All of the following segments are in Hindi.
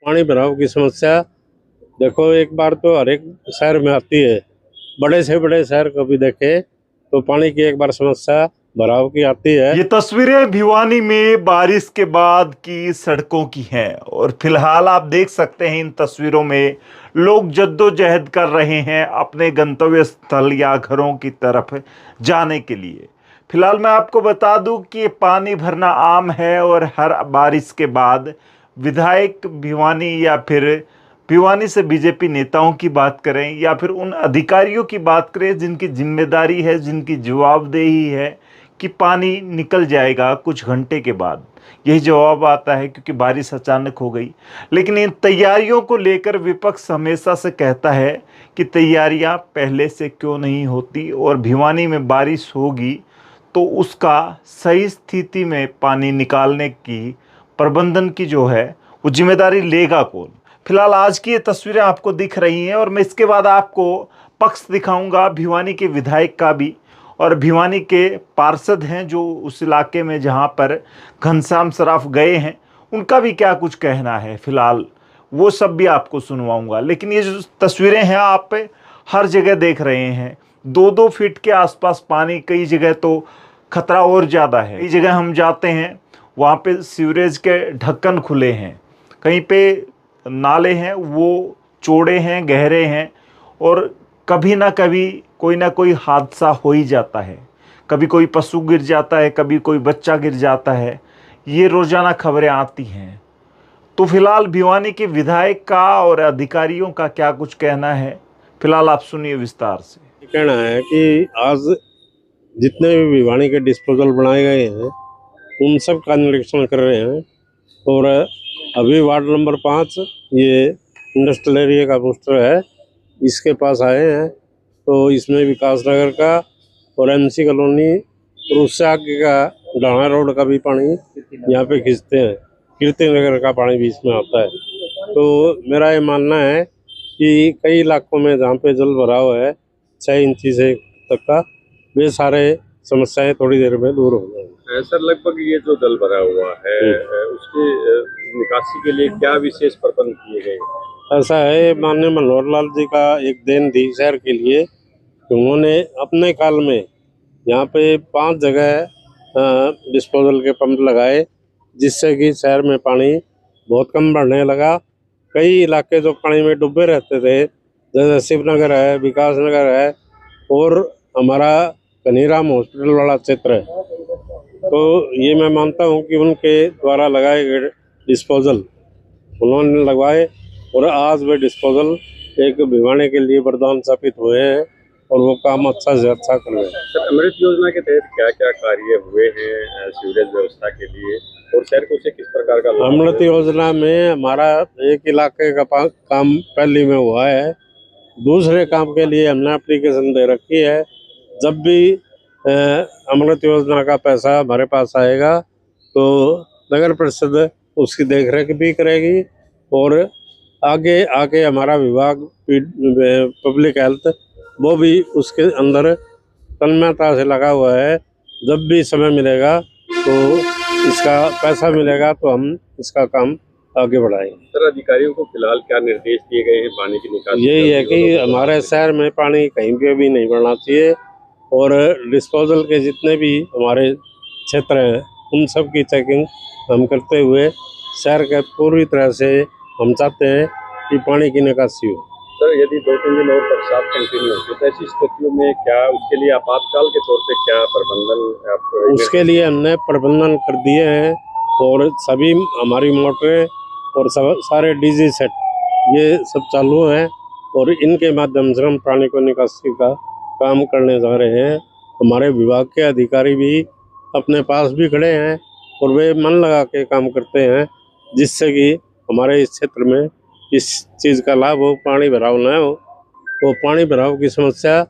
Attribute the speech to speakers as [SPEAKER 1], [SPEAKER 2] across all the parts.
[SPEAKER 1] पानी भराव की समस्या देखो एक बार तो हर एक शहर में आती है। बड़े से बड़े शहर को भी देखे तो पानी की एक बार समस्या भराव की आती है।
[SPEAKER 2] ये तस्वीरें भिवानी में बारिश के बाद की सड़कों की हैं और फिलहाल आप देख सकते हैं इन तस्वीरों में लोग जद्दोजहद कर रहे हैं अपने गंतव्य स्थल या घरों की तरफ जाने के लिए। फिलहाल मैं आपको बता दूं कि पानी भरना आम है और हर बारिश के बाद विधायक भिवानी या फिर भिवानी से बीजेपी नेताओं की बात करें या फिर उन अधिकारियों की बात करें जिनकी जिम्मेदारी है, जिनकी जवाबदेही है कि पानी निकल जाएगा कुछ घंटे के बाद, यही जवाब आता है क्योंकि बारिश अचानक हो गई। लेकिन इन तैयारियों को लेकर विपक्ष हमेशा से कहता है कि तैयारियां पहले से क्यों नहीं होती और भिवानी में बारिश होगी तो उसका सही स्थिति में पानी निकालने की प्रबंधन की जो है वो जिम्मेदारी लेगा कौन। फिलहाल आज की ये तस्वीरें आपको दिख रही हैं और मैं इसके बाद आपको पक्ष दिखाऊंगा भिवानी के विधायक का भी और भिवानी के पार्षद हैं जो उस इलाके में जहां पर घनश्याम सराफ गए हैं उनका भी क्या कुछ कहना है। फिलहाल वो सब भी आपको सुनवाऊंगा। लेकिन ये जो तस्वीरें हैं आप हर जगह देख रहे हैं, 2-2 फीट के आसपास पानी, कई जगह तो खतरा और ज़्यादा है। कई जगह हम जाते हैं वहाँ पे सीवरेज के ढक्कन खुले हैं, कहीं पे नाले हैं वो चौड़े हैं, गहरे हैं और कभी ना कभी कोई ना कोई हादसा हो ही जाता है। कभी कोई पशु गिर जाता है, कभी कोई बच्चा गिर जाता है, ये रोज़ाना खबरें आती हैं। तो फिलहाल भिवानी के विधायक का और अधिकारियों का क्या कुछ कहना है, फिलहाल आप सुनिए विस्तार से।
[SPEAKER 1] कहना है कि आज जितने भी भिवानी के डिस्पोजल बनाए गए हैं उन सब का निरीक्षण कर रहे हैं और अभी वार्ड नंबर 5 ये इंडस्ट्रियल एरिया का पोस्टर है, इसके पास आए हैं। तो इसमें विकास नगर का और एमसी कॉलोनी और उससे आगे का डाणा रोड का भी पानी यहाँ पे खींचते हैं, कीर्ति नगर का पानी भी इसमें आता है। तो मेरा ये मानना है कि कई इलाकों में जहाँ पे जल भराव है 6 इंची से तक का, वे सारे समस्याएं थोड़ी देर में दूर हो जाएंगी।
[SPEAKER 3] सर लगभग ये जो जल भरा हुआ है उसके निकासी के लिए क्या विशेष प्रबंध किए गए?
[SPEAKER 1] ऐसा है, माननीय मनोहर लाल जी का एक देन थी शहर के लिए। उन्होंने अपने काल में यहाँ पे 5 जगह डिस्पोजल के पंप लगाए जिससे कि शहर में पानी बहुत कम बढ़ने लगा। कई इलाके जो पानी में डूबे रहते थे जैसे शिवनगर है, विकास नगर है और हमारा कनीराम हॉस्पिटल वाला क्षेत्र है। तो ये मैं मानता हूँ कि उनके द्वारा लगाए गए डिस्पोजल उन्होंने लगवाए और आज वे डिस्पोजल एक भिवानी के लिए वरदान साबित हुए हैं और वो काम अच्छा से अच्छा कर रहे हैं।
[SPEAKER 3] सर अमृत योजना के तहत क्या क्या कार्य हुए हैं सीवरेज व्यवस्था के लिए और शहर को से किस प्रकार का लाभ?
[SPEAKER 1] अमृत योजना में हमारा एक इलाके का काम पहले में हुआ है, दूसरे काम के लिए हमने एप्लीकेशन दे रखी है। जब भी अमृत योजना का पैसा हमारे पास आएगा तो नगर परिषद उसकी देखरेख भी करेगी और आगे आके हमारा विभाग पब्लिक हेल्थ वो भी उसके अंदर तन्मयता से लगा हुआ है। जब भी समय मिलेगा तो इसका पैसा मिलेगा तो हम इसका काम आगे बढ़ाएंगे।
[SPEAKER 3] सर अधिकारियों को फिलहाल क्या निर्देश दिए गए हैं पानी की निकासी?
[SPEAKER 1] यही है कि हमारे शहर में पानी कहीं पे भी नहीं बढ़ना चाहिए और डिस्पोजल के जितने भी हमारे क्षेत्र हैं उन सब की चेकिंग हम करते हुए शहर के पूरी तरह से हम चाहते हैं कि पानी की निकासी हो।
[SPEAKER 3] सर यदि 2-3 दिन और बरसात कंटिन्यू हो तो ऐसी स्थितियों में क्या उसके लिए आपातकाल के तौर पे क्या प्रबंधन?
[SPEAKER 1] उसके लिए हमने प्रबंधन कर दिए हैं और सभी हमारी मोटरें और सारे डीजी सेट ये सब चालू हैं और इनके माध्यम से हम पानी को निकासी का काम करने जा रहे हैं। हमारे विभाग के अधिकारी भी अपने पास भी खड़े हैं और वे मन लगा के काम करते हैं जिससे कि हमारे इस क्षेत्र में इस चीज़ का लाभ हो, पानी भराव न हो। वो पानी भराव की समस्या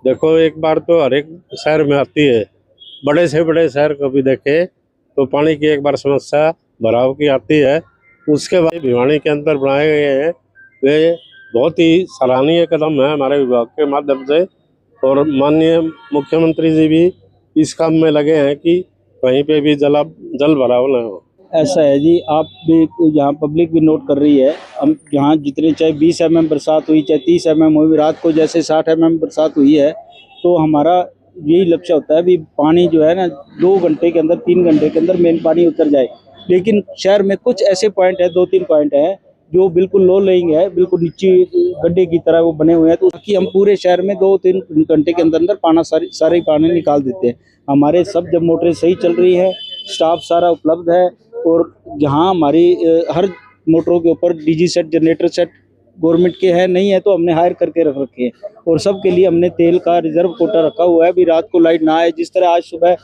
[SPEAKER 1] देखो एक बार तो हर एक शहर में आती है। बड़े से बड़े शहर को भी देखे तो पानी की एक बार समस्या भराव की आती है। उसके बाद भिवानी के अंदर बनाए गए हैं वे बहुत ही सराहनीय कदम है हमारे विभाग के माध्यम से और माननीय मुख्यमंत्री जी भी इस काम में लगे हैं कि कहीं पे भी जल भराव न हो।
[SPEAKER 4] ऐसा है जी, आप भी यहाँ पब्लिक भी नोट कर रही है। हम यहाँ जितने चाहे 20 mm बरसात हुई, चाहे 30 mm हुई, रात को जैसे 60 mm बरसात हुई है, तो हमारा यही लक्ष्य होता है भी पानी जो है ना 2 घंटे के अंदर, 3 घंटे के अंदर मेन पानी उतर जाए। लेकिन शहर में कुछ ऐसे पॉइंट है, 2-3 पॉइंट है जो बिल्कुल लो लेइंग है, बिल्कुल नीचे गड्ढे की तरह वो बने हुए हैं, तो उसकी हम पूरे शहर में 2-3 घंटे के अंदर अंदर पाना सारे पानी निकाल देते हैं। हमारे सब जब मोटरें सही चल रही है, स्टाफ सारा उपलब्ध है, और जहाँ हमारी हर मोटरों के ऊपर DG set, generator set government के है, नहीं है तो हमने हायर करके रख रखे हैं। और सबके लिए हमने तेल का रिजर्व कोटा रखा हुआ है, भी रात को लाइट ना आए। जिस तरह आज सुबह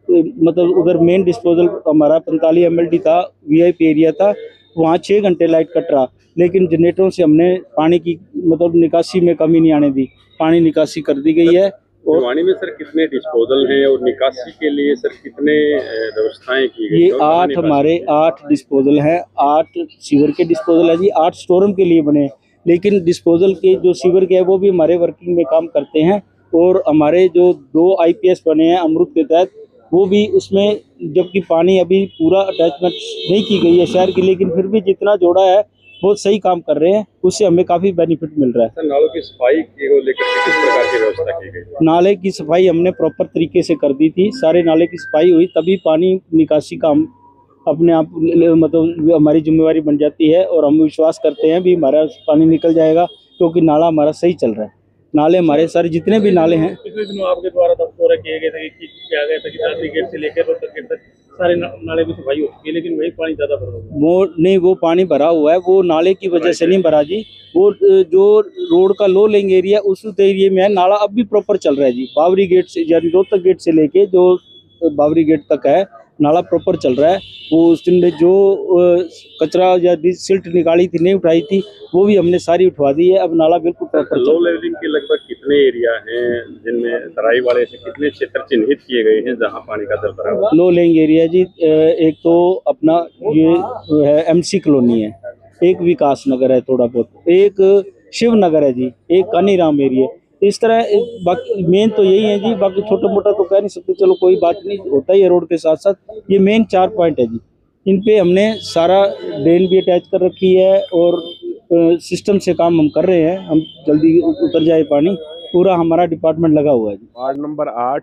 [SPEAKER 4] मतलब उधर मेन डिस्पोजल हमारा 45 MLD था, वीआईपी एरिया था, वहाँ 6 घंटे लाइट कट रहा, लेकिन जनरेटरों से हमने पानी की मतलब निकासी में कमी नहीं आने दी, पानी निकासी कर दी गई है। और
[SPEAKER 3] भिवानी में सर कितने डिस्पोजल हैं और निकासी के लिए सर कितने व्यवस्थाएं की गई
[SPEAKER 4] ये
[SPEAKER 3] हैं? और कहाँ
[SPEAKER 4] 8
[SPEAKER 3] निकासी
[SPEAKER 4] हमारे
[SPEAKER 3] की गई?
[SPEAKER 4] 8 डिस्पोजल हैं, 8 सीवर के डिस्पोजल है जी, 8 स्टोररूम के लिए बने हैं। लेकिन डिस्पोजल के जो सीवर के है वो भी हमारे वर्किंग में काम करते हैं। और हमारे जो 2 IPS बने हैं अमृत के तहत, वो भी उसमें, जबकि पानी अभी पूरा अटैचमेंट नहीं की गई है शहर की, लेकिन फिर भी जितना जोड़ा है बहुत सही काम कर रहे हैं, उससे हमें काफ़ी बेनिफिट मिल रहा है।
[SPEAKER 3] सर नालों की सफाई को लेकर के किस प्रकार की व्यवस्था की गई?
[SPEAKER 4] नाले की सफाई हमने प्रॉपर तरीके से कर दी थी, सारे नाले की सफाई हुई, तभी पानी निकासी का हम अपने आप मतलब हमारी जिम्मेवारी बन जाती है। और हम विश्वास करते हैं भी हमारा पानी निकल जाएगा, क्योंकि नाला हमारा सही चल रहा है। नाले हमारे सारे जितने भी नाले हैं,
[SPEAKER 5] पिछले दिनों आपके द्वारा दौरा किए गए थे कि किया गया था कि दादरी गेट से लेकर रोहतक गेट तक सारे नाले की सफाई हो चुकी है, लेकिन वही पानी ज्यादा भरा हुआ है।
[SPEAKER 4] वो नहीं, वो पानी भरा हुआ है, वो नाले की वजह से नहीं भरा जी। वो जो रोड का लो लेंग एरिया उस एरिया में है, नाला अब भी प्रॉपर चल रहा है जी। बावरी गेट से यानी रोहतक गेट से लेके जो बावरी गेट तक है, नाला प्रॉपर चल रहा है। वो उस दिन में जो कचरा या सिल्ट निकाली थी, नहीं उठाई थी, वो भी हमने सारी उठवा दी है। अब नाला बिल्कुल प्रॉपर
[SPEAKER 3] लो लेवलिंग के लगभग कितने एरिया हैं जिनमें तराई वाले से कितने क्षेत्र चिन्हित किए गए हैं जहां पानी का जल भरा हुआ है?
[SPEAKER 4] लो लेंग एरिया जी, एक तो अपना ये है MC कॉलोनी है, एक विकास नगर है थोड़ा बहुत, एक शिव नगर है जी, एक कानीराम एरिया। इस तरह बाकी मेन तो यही है जी, बाकी छोटा मोटा तो कह नहीं सकते, चलो कोई बात नहीं, होता ही है रोड के साथ साथ। ये मेन 4 पॉइंट है जी, इन पे हमने सारा ड्रेन भी अटैच कर रखी है, और सिस्टम से काम हम कर रहे हैं, हम जल्दी उतर जाए पानी, पूरा हमारा डिपार्टमेंट लगा हुआ है जी।
[SPEAKER 6] वार्ड नंबर 8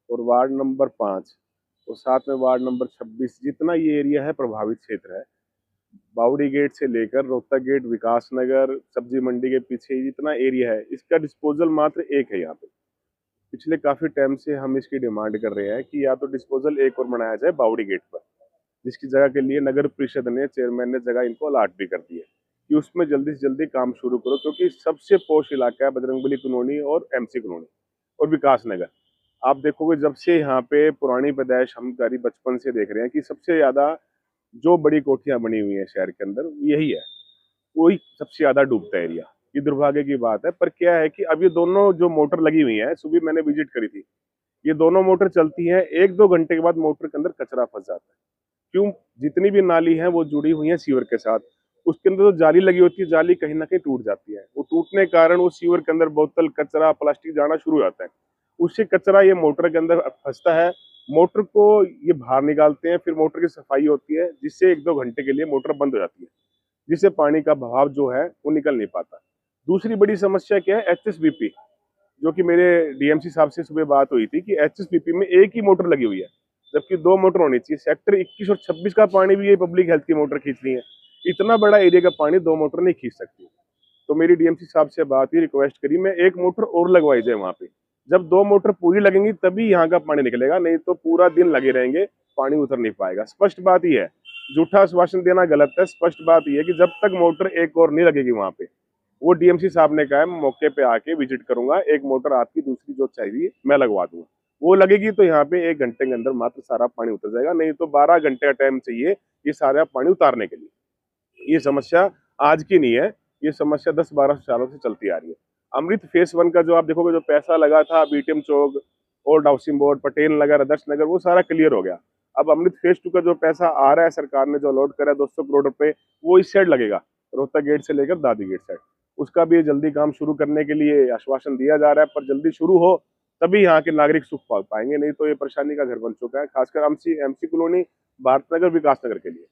[SPEAKER 6] और वार्ड नंबर 5 और साथ में वार्ड नंबर 26, जितना ये एरिया है प्रभावित क्षेत्र है, बावड़ी गेट से लेकर रोहतक गेट, विकास नगर, सब्जी मंडी के पीछे जितना एरिया है, इसका डिस्पोजल मात्र एक है यहाँ पे। पिछले काफी टाइम से हम इसकी डिमांड कर रहे हैं कि या तो डिस्पोजल एक और बनाया जाए बावड़ी गेट पर, जिसकी जगह के लिए नगर परिषद ने, चेयरमैन ने जगह इनको अलाट भी कर दी है कि उसमें जल्दी से जल्दी काम शुरू करो, क्योंकि सबसे पोश इलाका है बजरंगबली कॉलोनी और MC कॉलोनी और विकास नगर। आप देखोगे जब से यहाँ पे पुरानी पैदाइश हम हमारी बचपन से देख रहे हैं कि सबसे ज्यादा जो बड़ी कोठियां बनी हुई हैं शहर के अंदर यही है, वही सबसे ज्यादा डूबता एरिया। ये दुर्भाग्य की बात है, पर क्या है कि अब ये दोनों जो मोटर लगी हुई है, सुबह मैंने विजिट करी थी, ये दोनों मोटर चलती हैं, 1-2 घंटे के बाद मोटर के अंदर कचरा फंस जाता है। क्यों? जितनी भी नाली है वो जुड़ी हुई है सीवर के साथ, उसके अंदर जो जाली लगी होती है, जाली कहीं ना कहीं टूट जाती है, वो टूटने के कारण वो सीवर के अंदर बोतल, कचरा, प्लास्टिक जाना शुरू हो जाता है। उससे कचरा ये मोटर के अंदर फंसता है, मोटर को ये बाहर निकालते हैं, फिर मोटर की सफाई होती है, जिससे 1-2 घंटे के लिए मोटर बंद हो जाती है, जिससे पानी का बहाव जो है वो निकल नहीं पाता। दूसरी बड़ी समस्या क्या है? HSBP, जो कि मेरे DMC साहब से सुबह बात हुई थी कि HSBP में एक ही मोटर लगी हुई है, जबकि 2 मोटर होनी चाहिए। सेक्टर 21 और 26 का पानी भी ये पब्लिक हेल्थ की मोटर खींच रही है। इतना बड़ा एरिया का पानी 2 मोटर नहीं खींच सकती। तो मेरी DMC साहब से बात हुई, रिक्वेस्ट करी मैं 1 मोटर और लगवाई जाए वहाँ पे। जब 2 मोटर पूरी लगेंगी तभी यहाँ का पानी निकलेगा, नहीं तो पूरा दिन लगे रहेंगे, पानी उतर नहीं पाएगा। स्पष्ट बात ही है, झूठा आश्वासन देना गलत है। स्पष्ट बात यह है कि जब तक मोटर एक और नहीं लगेगी वहाँ पे, वो DMC साहब ने कहा है मैं मौके पे आके विजिट करूंगा, 1 मोटर आपकी, दूसरी जो चाहिए मैं लगवा दूंगा। वो लगेगी तो यहाँ पे 1 घंटे के अंदर मात्र सारा पानी उतर जाएगा, नहीं तो 12 घंटे का टाइम चाहिए ये सारा पानी उतारने के लिए। ये समस्या आज की नहीं है, ये समस्या 10-12 सालों से चलती आ रही है। अमृत फेज 1 का जो आप देखोगे, जो पैसा लगा था BTM चौक, old housing board, Patel Nagar, Adarsh Nagar, वो सारा क्लियर हो गया। अब अमृत फेज 2 का जो पैसा आ रहा है, सरकार ने जो अलॉट करा है 200 करोड़ रुपए, वो इस साइड लगेगा, रोहतक गेट से लेकर दादी गेट साइड। उसका भी जल्दी काम शुरू करने के लिए आश्वासन दिया जा रहा है, पर जल्दी शुरू हो तभी यहाँ के नागरिक सुख पा पाएंगे, नहीं तो ये परेशानी का घर बन चुका है, खासकर एमसी कॉलोनी, भारत नगर, विकास नगर के लिए।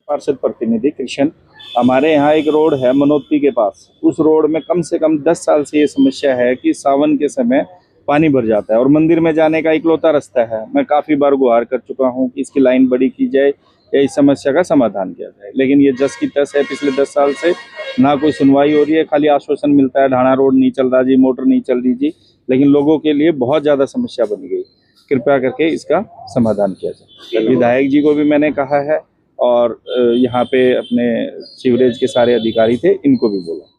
[SPEAKER 7] पार्षद प्रतिनिधि कृष्ण, हमारे यहाँ एक रोड है मनोती के पास, उस रोड में कम से कम 10 साल से ये समस्या है कि सावन के समय पानी भर जाता है और मंदिर में जाने का इकलौता रास्ता है। मैं काफ़ी बार गुहार कर चुका हूँ कि इसकी लाइन बड़ी की जाए या इस समस्या का समाधान किया जाए, लेकिन ये जस की तस है। पिछले 10 साल से ना कोई सुनवाई हो रही है, खाली आश्वासन मिलता है ढाणा रोड नहीं चल रहा जी, मोटर नहीं चल रही जी, लेकिन लोगों के लिए बहुत ज़्यादा समस्या बन गई। कृपया करके इसका समाधान किया जाए। विधायक जी को भी मैंने कहा है और यहाँ पे अपने सीवरेज के सारे अधिकारी थे, इनको भी बोला।